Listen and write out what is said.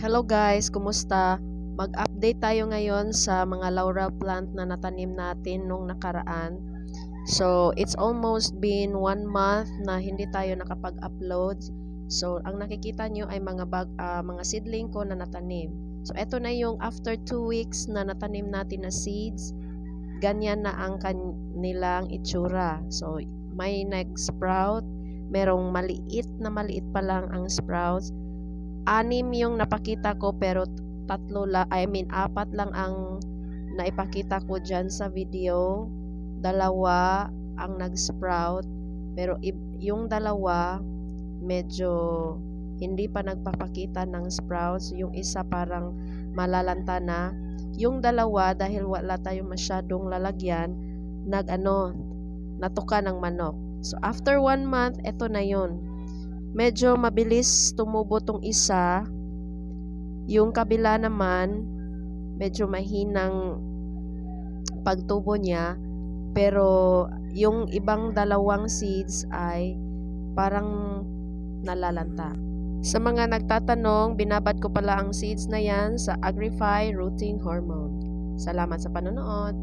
Hello guys, kumusta? Mag-update tayo ngayon sa mga laurel plant na natanim natin nung nakaraan. So, it's almost been 1 month na hindi tayo nakapag-upload. So, ang nakikita nyo ay mga seedling ko na natanim. So, eto na yung after 2 weeks na natanim natin na seeds. Ganyan na ang kanilang itsura. So, may nag-sprout. Merong maliit pa lang ang sprouts. 6 yung napakita ko pero 4 lang ang naipakita ko dyan sa video. 2 ang nag-sprout pero yung 2 medyo hindi pa nagpapakita ng sprouts. Yung isa parang malalanta na. Yung 2 dahil wala tayong masyadong lalagyan, natuka ng manok. So after 1 month, eto na yun. Medyo mabilis tumubo tong isa. Yung kabila naman, medyo mahinang pagtubo niya. Pero yung ibang 2 seeds ay parang nalalanta. Sa mga nagtatanong, binabad ko pala ang seeds na yan sa Agrify Rooting Hormone. Salamat sa panonood.